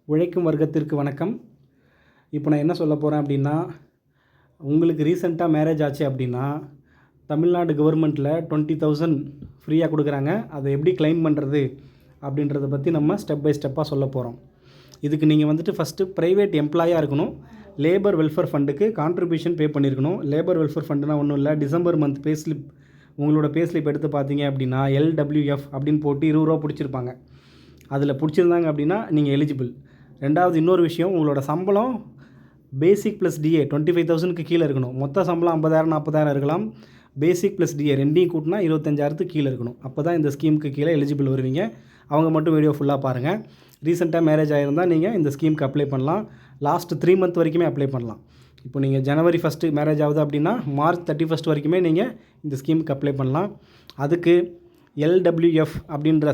உழைக்கும் வர்க்கத்திற்கு வணக்கம். இப்போ நான் என்ன சொல்ல போகிறேன் அப்படின்னா, உங்களுக்கு ரீசெண்டாக மேரேஜ் ஆச்சு அப்படின்னா தமிழ்நாடு கவர்மெண்ட்டில் 20,000 ஃப்ரீயாக கொடுக்குறாங்க. அதை எப்படி கிளைம் பண்ணுறது அப்படின்றத பற்றி நம்ம ஸ்டெப் பை ஸ்டெப்பாக சொல்ல போகிறோம். இதுக்கு நீங்கள் வந்துட்டு ஃபஸ்ட்டு ப்ரைவேட் எம்ப்ளாயாக இருக்கணும். லேபர் வெல்ஃபேர் ஃபண்டுக்கு கான்ட்ரிபியூஷன் பே பண்ணியிருக்கணும். லேபர் வெல்ஃபேர் ஃபண்டுனா ஒன்றும் இல்லை, டிசம்பர் மந்த் பே ஸ்லிப் உங்களோட பே ஸ்லிப் எடுத்து பார்த்தீங்க அப்படின்னா LWF அப்படின்னு போட்டு 20 ரூபா பிடிச்சிருப்பாங்க. அதில் பிடிச்சிருந்தாங்க அப்படின்னா நீங்கள் எலிஜிபிள். ரெண்டாவது இன்னொரு விஷயம், உங்களோட சம்பளம் பேசிக் ப்ளஸ் டிஏ 25,000க்கு கீழே இருக்கணும். மொத்த சம்பளம் 50,000 40,000 இருக்கலாம். பேசிக் ப்ளஸ் டிஏ ரெண்டையும் கூட்டினா 25,000க்கு கீழே இருக்கணும். அப்போ தான் இந்த ஸ்கீமுக்கு கீழே எலிஜிபிள் வருவீங்க. அவங்க மட்டும் வீடியோ ஃபுல்லாக பாருங்கள். ரீசெண்டாக மேரேஜ் ஆகிருந்தால் நீங்கள் இந்த ஸ்கீமுக்கு அப்ளை பண்ணலாம். லாஸ்ட் 3 மந்த் வரைக்குமே அப்ளை பண்ணலாம். இப்போ நீங்கள் ஜனவரி 1 மேரேஜ் ஆகுது அப்படின்னா மார்ச் 31 வரைக்குமே நீங்கள் இந்த ஸ்கீமுக்கு அப்ளை பண்ணலாம். அதுக்கு LWF அப்படின்ற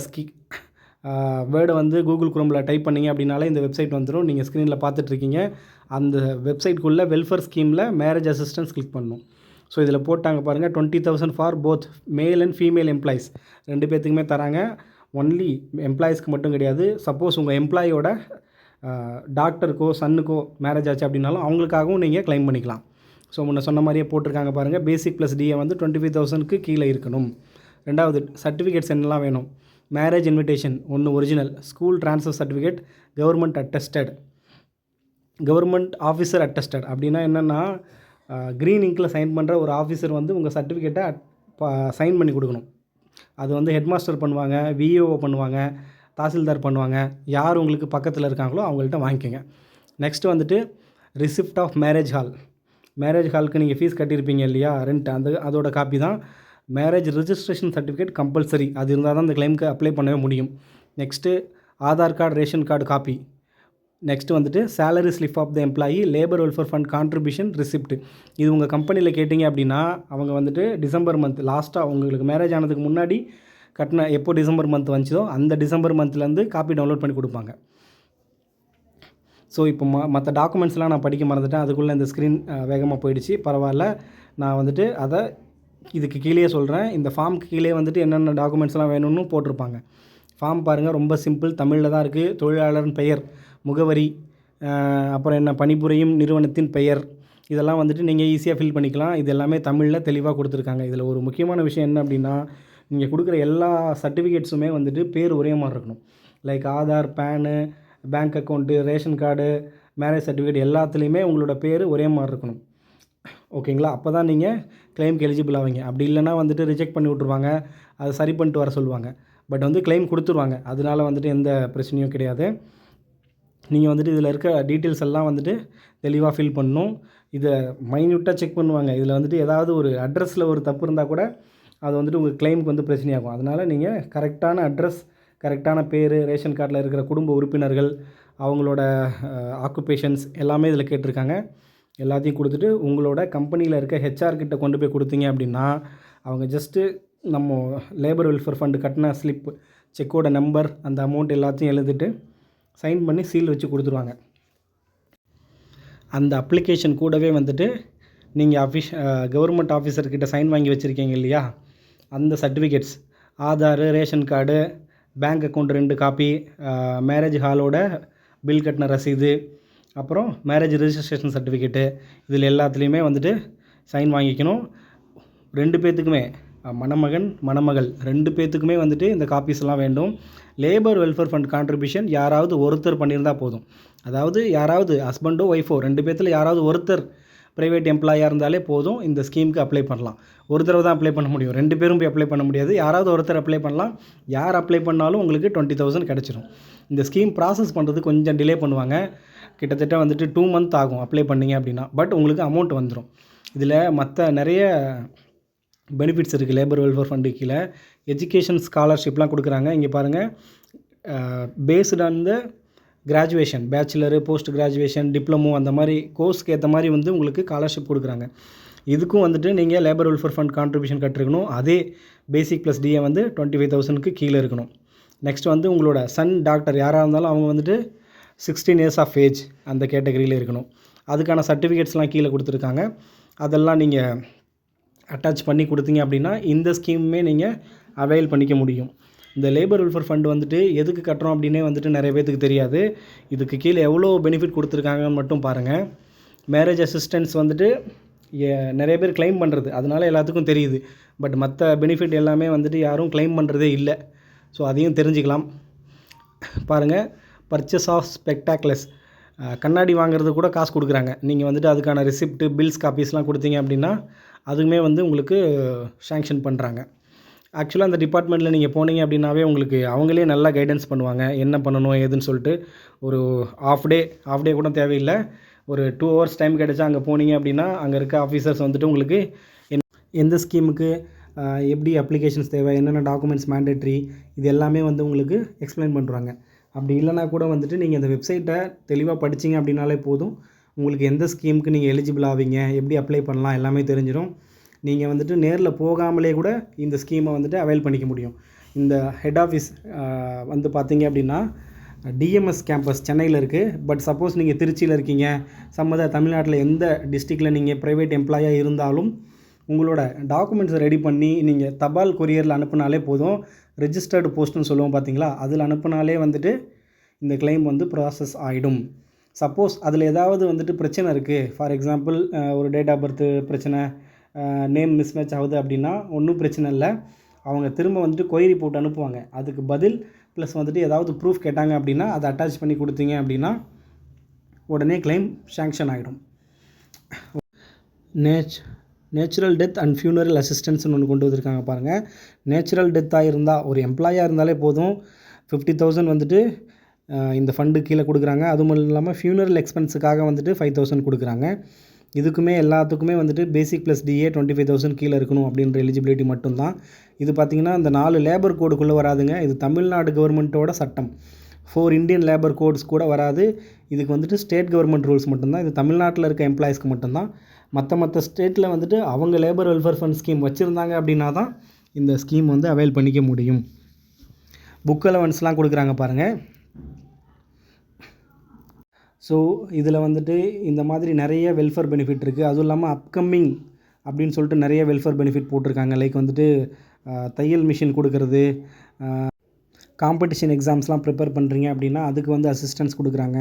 வேர்டை வந்து கூகுள் குரோமில் டைப் பண்ணிங்க அப்படின்னாலே இந்த வெப்சைட் வந்துடும். நீங்கள் ஸ்க்ரீனில் பார்த்துட்ருக்கீங்க. அந்த வெப்சைட்குள்ளே வெல்ஃபேர் ஸ்கீமில் மேரேஜ் அசிஸ்டன்ஸ் கிளிக் பண்ணணும். ஸோ இதில் போட்டாங்க பாருங்கள், 20,000 for both male and female employees. 2 பேர்த்துக்குமே தராங்க. ஒன்லி எம்ப்ளாயிஸ்க்கு மட்டும் கிடையாது. சப்போஸ் உங்கள் எம்ப்ளாயோட டாக்டருக்கோ சன்னுக்கோ மேரேஜ் ஆச்சு அப்படின்னாலும் அவங்களுக்காகவும் நீங்கள் கிளைம் பண்ணிக்கலாம். ஸோ முன்ன சொன்ன மாதிரியே போட்டிருக்காங்க பாருங்கள். பேசிக் ப்ளஸ் டிஏ வந்து 25,000க்கு கீழே இருக்கணும். ரெண்டாவது சர்டிஃபிகேட்ஸ் என்னெல்லாம் வேணும்? மேரேஜ் இன்விடேஷன் ஒன்று original, school transfer certificate, government attested, government officer attested. அப்படின்னா என்னென்னா, க்ரீன் இங்கில் சைன் பண்ணுற ஒரு ஆஃபீஸர் வந்து உங்கள் சர்டிஃபிகேட்டை சைன் பண்ணி கொடுக்கணும். அது வந்து ஹெட் மாஸ்டர் பண்ணுவாங்க, விஏஓ பண்ணுவாங்க, தாசில்தார் பண்ணுவாங்க. யார் உங்களுக்கு பக்கத்தில் இருக்காங்களோ அவங்கள்ட்ட வாங்கிக்கோங்க. நெக்ஸ்ட்டு வந்துட்டு receipt of marriage hall. Marriage ஹாலுக்கு நீங்கள் ஃபீஸ் கட்டியிருப்பீங்க இல்லையா, ரெண்ட், அதோட காப்பி தான். மேரேஜ் ரிஜிஸ்ட்ரேஷன் சர்டிஃபிகேட் கம்பல்சரி, அது இருந்தால் தான் அந்த கிளைமுக்கு அப்ளை பண்ணவே முடியும். Next Aadhaar card, ration card copy. Next வந்துட்டு salary slip of the employee, labour welfare fund contribution receipt. இது உங்கள் கம்பெனியில் கேட்டிங்க அப்படின்னா அவங்க வந்துட்டு டிசம்பர் மந்த் லாஸ்ட்டாக உங்களுக்கு மேரேஜ் ஆனதுக்கு முன்னாடி கட்டின எப்போ டிசம்பர் மந்த் வந்துச்சோ அந்த டிசம்பர் மந்த்லேருந்து காப்பி டவுன்லோட் பண்ணி கொடுப்பாங்க. ஸோ இப்போ மற்ற டாக்குமெண்ட்ஸ்லாம் நான் படிக்க மறந்துட்டேன். அதுக்குள்ளே இந்த ஸ்க்ரீன் வேகமாக போயிடுச்சு. பரவாயில்ல, நான் வந்துட்டு அதை இதுக்கு கீழே சொல்கிறேன். இந்த ஃபார்முக்கு கீழே வந்துட்டு என்னென்ன டாக்குமெண்ட்ஸ்லாம் வேணும்னு போட்டிருப்பாங்க. ஃபார்ம் பாருங்கள், ரொம்ப சிம்பிள், தமிழில் தான் இருக்குது. தொழிலாளரின் பெயர், முகவரி, அப்புறம் என்ன பணிபுரியும் நிறுவனத்தின் பெயர், இதெல்லாம் வந்துட்டு நீங்கள் ஈஸியாக ஃபில் பண்ணிக்கலாம். இது எல்லாமே தமிழில் தெளிவாக கொடுத்துருக்காங்க. இதில் ஒரு முக்கியமான விஷயம் என்ன அப்படின்னா, நீங்கள் கொடுக்குற எல்லா சர்டிஃபிகேட்ஸுமே வந்துட்டு பேர் ஒரே மாதிரி இருக்கணும். Like Aadhaar, PAN, bank account, ration card, marriage certificate எல்லாத்துலேயுமே உங்களோட பேர் ஒரே மாதிரி இருக்கணும். ஓகேங்களா? அப்போ தான் நீங்கள் கிளைமுக்கு எலிஜிபிள் ஆவீங்க. அப்படி இல்லைனா வந்துட்டு ரிஜெக்ட் பண்ணி விட்ருவாங்க. அதை சரி பண்ணிட்டு வர சொல்லுவாங்க. பட் வந்து கிளைம் கொடுத்துருவாங்க. அதனால வந்துட்டு எந்த பிரச்சனையும் கிடையாது. நீங்கள் வந்துட்டு இதில் இருக்க டீட்டெயில்ஸ் எல்லாம் வந்துட்டு தெளிவாக ஃபில் பண்ணணும். இதை மைன்யூட்டாக செக் பண்ணுவாங்க. இதில் வந்துட்டு ஏதாவது ஒரு அட்ரஸில் ஒரு தப்பு இருந்தால் கூட அது வந்துட்டு உங்கள் கிளைமுக்கு வந்து பிரச்சனையாகும். அதனால் நீங்கள் கரெக்டான அட்ரஸ், கரெக்டான பேர், ரேஷன் கார்டில் இருக்கிற குடும்ப உறுப்பினர்கள், அவங்களோட ஆக்குபேஷன்ஸ் எல்லாமே இதில் கேட்டிருக்காங்க. எல்லாத்தையும் கொடுத்துட்டு உங்களோட கம்பெனியில் இருக்க ஹெச்ஆர் கிட்ட கொண்டு போய் கொடுத்தீங்க அப்படின்னா அவங்க ஜஸ்ட்டு நம்ம லேபர் வெல்ஃபேர் ஃபண்டு கட்டின ஸ்லிப், செக்கோட நம்பர், அந்த அமௌண்ட் எல்லாத்தையும் எழுதிட்டு சைன் பண்ணி சீல் வச்சு கொடுத்துருவாங்க. அந்த அப்ளிகேஷன் கூடவே வந்துட்டு நீங்கள் கவர்மெண்ட் ஆஃபீஸர்கிட்ட சைன் வாங்கி வச்சுருக்கீங்க இல்லையா, அந்த certificates, Aadhaar, ration card, bank account 2 copy, marriage ஹாலோட பில் கட்டின ரசீது, அப்புறம் மேரேஜ் ரிஜிஸ்ட்ரேஷன் சர்டிஃபிகேட்டு, இதில் எல்லாத்துலேயுமே வந்துட்டு சைன் வாங்கிக்கணும். 2 பேர்த்துக்குமே, மணமகன் மணமகள் 2 பேர்த்துக்குமே வந்துட்டு இந்த காப்பீஸ் எல்லாம் வேண்டும். லேபர் வெல்ஃபேர் ஃபண்ட் கான்ட்ரிபியூஷன் யாராவது ஒருத்தர் பண்ணியிருந்தால் போதும். அதாவது யாராவது ஹஸ்பண்டோ ஒய்ஃபோ 2 பேர்த்தில் யாராவது ஒருத்தர் ப்ரைவேட் எம்ப்ளாயாக இருந்தாலே போதும், இந்த ஸ்கீமுக்கு அப்ளை பண்ணலாம். ஒரு தடவை தான் அப்ளை பண்ண முடியும். 2 பேரும் போய் அப்ளை பண்ண முடியாது. யாராவது ஒருத்தர் அப்ளை பண்ணலாம். யார் அப்ளை பண்ணாலும் உங்களுக்கு 20,000 கிடச்சிரும். இந்த ஸ்கீம் ப்ராசஸ் பண்ணுறது கொஞ்சம் டிலே பண்ணுவாங்க. கிட்டத்தட்ட வந்துட்டு 2 மந்த் ஆகும் அப்ளை பண்ணிங்க அப்படின்னா. பட் உங்களுக்கு அமௌண்ட் வந்துடும். இதில் மற்ற நிறைய பெனிஃபிட்ஸ் இருக்குது. லேபர் வெல்ஃபேர் ஃபண்டு கீழே எஜுகேஷன் ஸ்காலர்ஷிப்லாம் கொடுக்குறாங்க. இங்கே பாருங்கள், based on the graduation, bachelor, post graduation, diploma, அந்த மாதிரி கோர்ஸ்க்கு ஏற்ற மாதிரி வந்து உங்களுக்கு ஸ்காலர்ஷிப் கொடுக்குறாங்க. இதுக்கும் வந்துட்டு நீங்கள் லேபர் வெல்ஃபேர் ஃபண்ட் கான்ட்ரிபியூஷன் கட்டிருக்கணும். அதே பேசிக் ப்ளஸ் டிஏ வந்து 25,000க்கு கீழே இருக்கணும். நெக்ஸ்ட் வந்து உங்களோட சன் டாக்டர் யாராக இருந்தாலும் அவங்க வந்துட்டு 16 இயர்ஸ் ஆஃப் ஏஜ் அந்த கேட்டகரியில் இருக்கணும். அதுக்கான சர்டிஃபிகேட்ஸ்லாம் கீழே கொடுத்துருக்காங்க. அதெல்லாம் நீங்கள் அட்டாச் பண்ணி கொடுத்தீங்க அப்படின்னா இந்த ஸ்கீமுமே நீங்கள் அவைல் பண்ணிக்க முடியும். இந்த லேபர் வெல்ஃபேர் ஃபண்ட் வந்துட்டு எதுக்கு கட்டுறோம் அப்படின்னே வந்துட்டு நிறைய பேத்துக்கு தெரியாது. இதுக்கு கீழே எவ்வளோ பெனிஃபிட் கொடுத்துருக்காங்கன்னு மட்டும் பாருங்கள். மேரேஜ் அசிஸ்டன்ஸ் வந்துட்டு நிறைய பேர் கிளைம் பண்ணுறது, அதனால எல்லாத்துக்கும் தெரியுது. பட் மற்ற பெனிஃபிட் எல்லாமே வந்துட்டு யாரும் கிளைம் பண்ணுறதே இல்லை. ஸோ அதையும் தெரிஞ்சுக்கலாம். பாருங்கள், பர்ச்சேஸ் ஆஃப் ஸ்பெக்டாக்லஸ், கண்ணாடி வாங்குறது கூட காசு கொடுக்குறாங்க. நீங்கள் வந்துட்டு அதுக்கான ரிசிப்ட்டு, பில்ஸ் காப்பீஸ்லாம் கொடுத்தீங்க அப்படின்னா அதுவுமே வந்து உங்களுக்கு சேங்ஷன் பண்ணுறாங்க. ஆக்சுவலாக அந்த டிபார்ட்மெண்ட்டில் நீங்கள் போனீங்க அப்படின்னாவே உங்களுக்கு அவங்களே நல்லா கைடன்ஸ் பண்ணுவாங்க, என்ன பண்ணணும் ஏதுன்னு சொல்லிட்டு. ஒரு ஆஃப் டே கூட தேவையில்லை, ஒரு 2 hours டைம் கிடைச்சா அங்கே போனீங்க அப்படின்னா அங்கே இருக்க ஆஃபீஸர்ஸ் வந்துட்டு உங்களுக்கு எந்த ஸ்கீமுக்கு எப்படி அப்ளிகேஷன்ஸ் தேவை, என்னென்ன டாக்குமெண்ட்ஸ் மேண்டேட்ரி, இது எல்லாமே வந்து உங்களுக்கு எக்ஸ்பிளைன் பண்ணுறாங்க. அப்படி இல்லைனா கூட வந்துட்டு நீங்கள் இந்த வெப்சைட்டை தெளிவாக படிச்சிங்க அப்படின்னாலே போதும், உங்களுக்கு எந்த ஸ்கீமுக்கு நீங்கள் எலிஜிபிள் ஆவீங்க, எப்படி அப்ளை பண்ணலாம் எல்லாமே தெரிஞ்சிடும். நீங்கள் வந்துட்டு நேரில் போகாமலே கூட இந்த ஸ்கீமை வந்துட்டு அவைல் பண்ணிக்க முடியும். இந்த ஹெட் ஆஃபீஸ் வந்து பார்த்தீங்க அப்படின்னா டிஎம்எஸ் கேம்பஸ் சென்னையில் இருக்குது. பட் சப்போஸ் நீங்கள் திருச்சியில் இருக்கீங்க, தமிழ்நாட்டில் எந்த டிஸ்ட்ரிக்டில் நீங்கள் ப்ரைவேட் எம்ப்ளாயாக இருந்தாலும் உங்களோட டாக்குமெண்ட்ஸை ரெடி பண்ணி நீங்கள் தபால் கொரியரில் அனுப்புனாலே போதும். ரெஜிஸ்டர்டு போஸ்ட்டுன்னு சொல்லுவோம் பார்த்தீங்களா, அதில் அனுப்புனாலே வந்துட்டு இந்த கிளைம் வந்து ப்ராசஸ் ஆகிடும். சப்போஸ் அதில் ஏதாவது வந்துட்டு பிரச்சனை இருக்குது, ஃபார் எக்ஸாம்பிள் ஒரு டேட் ஆஃப் பர்த்து பிரச்சனை, நேம் மிஸ்மேட்ச் ஆகுது அப்படின்னா ஒன்றும் பிரச்சனை இல்லை. அவங்க திரும்ப வந்துட்டு கொயரி போட்டு அனுப்புவாங்க. அதுக்கு பதில் ப்ளஸ் வந்துட்டு ஏதாவது ப்ரூஃப் கேட்டாங்க அப்படின்னா அதை அட்டாச் பண்ணி கொடுத்தீங்க அப்படின்னா உடனே கிளைம் சேங்ஷன் ஆகிடும். நேச்சுரல் டெத் அண்ட் ஃபியூனரல் அசிஸ்டன்ஸ்னு ஒன்று கொண்டு வந்திருக்காங்க பாருங்கள். நேச்சுரல் டெத்தாக இருந்தால், ஒரு எம்ப்ளாயாக இருந்தாலே போதும், 50,000 வந்துட்டு இந்த ஃபண்டு கீழே கொடுக்குறாங்க. அதுவும் இல்லாமல் ஃபியூனரல் எக்ஸ்பென்ஸுக்காக வந்துட்டு 5,000 கொடுக்குறாங்க. இதுக்குமே எல்லாத்துக்குமே வந்துட்டு பேசிக் ப்ளஸ் டிஏ 25,000 கீழே இருக்கணும் அப்படின்ற எலிஜிபிலிட்டி மட்டும்தான். இது பார்த்திங்கன்னா இந்த 4 லேபர் கோடுக்குள்ளே வராதுங்க. இது தமிழ்நாடு கவர்மெண்ட்டோட சட்டம். 4 இந்தியன் லேபர் கோட்ஸ் கூட வராது. இதுக்கு வந்துட்டு ஸ்டேட் கவர்மெண்ட் ரூல்ஸ் மட்டும்தான். இது தமிழ்நாட்டில் இருக்க எம்ப்ளாயிஸ்க்கு மட்டும்தான். மற்ற ஸ்டேட்டில் வந்துட்டு அவங்க லேபர் வெல்ஃபேர் ஃபண்ட் ஸ்கீம் வச்சுருந்தாங்க அப்படின்னா தான் இந்த ஸ்கீம் வந்து அவைல் பண்ணிக்க முடியும். புக் அலவன்ஸ்லாம் கொடுக்குறாங்க பாருங்கள். ஸோ இதில் வந்துட்டு இந்த மாதிரி நிறைய வெல்ஃபேர் பெனிஃபிட் இருக்குது. அதுவும் இல்லாமல் அப்கமிங் அப்படின்னு சொல்லிட்டு நிறைய வெல்ஃபேர் பெனிஃபிட் போட்டிருக்காங்க. லைக் வந்துட்டு தையல் மிஷின் கொடுக்கறது, காம்படிஷன் எக்ஸாம்ஸ்லாம் ப்ரிப்பேர் பண்ணுறீங்க அப்படின்னா அதுக்கு வந்து அசிஸ்டன்ஸ் கொடுக்குறாங்க.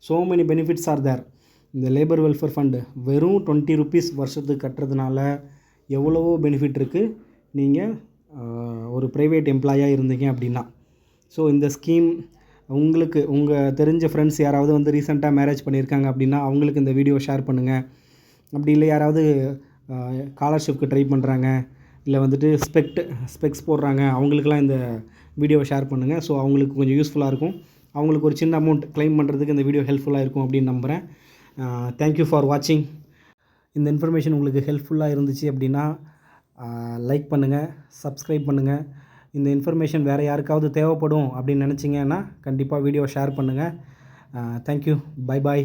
So many benefits are there. இந்த லேபர் வெல்ஃபேர் ஃபண்டு வெறும் 20 rupees வருஷத்துக்கு கட்டுறதுனால எவ்வளவோ பெனிஃபிட் இருக்குது நீங்கள் ஒரு ப்ரைவேட் எம்ப்ளாயாக இருந்தீங்க அப்படின்னா. ஸோ இந்த ஸ்கீம் உங்களுக்கு உங்கள் தெரிஞ்ச ஃப்ரெண்ட்ஸ் யாராவது வந்து ரீசெண்டாக மேரேஜ் பண்ணியிருக்காங்க அப்படின்னா அவங்களுக்கு இந்த வீடியோ ஷேர் பண்ணுங்கள். அப்படி இல்லை யாராவது ஸ்காலர்ஷிப்க்கு ட்ரை பண்ணுறாங்க, இல்லை வந்துட்டு ஸ்பெக்ஸ் போடுறாங்க, அவங்களுக்கெல்லாம் இந்த வீடியோவை ஷேர் பண்ணுங்கள். ஸோ அவங்களுக்கு கொஞ்சம் யூஸ்ஃபுல்லாக இருக்கும். அவங்களுக்கு ஒரு சின்ன அமௌண்ட் கிளைம் பண்ணுறதுக்கு இந்த வீடியோ ஹெல்ப்ஃபுல்லாக இருக்கும் அப்படின்னு நம்புகிறேன். தேங்க்யூ ஃபார் வாட்சிங். இந்த இன்ஃபர்மேஷன் உங்களுக்கு ஹெல்ப்ஃபுல்லாக இருந்துச்சு அப்படின்னா லைக் பண்ணுங்கள், சப்ஸ்கிரைப் பண்ணுங்கள். இந்த இன்ஃபர்மேஷன் வேறு யாருக்காவது தேவைப்படும் அப்படின்னு நினச்சிங்கன்னா கண்டிப்பாக வீடியோ ஷேர் பண்ணுங்கள். தேங்க்யூ. Bye bye.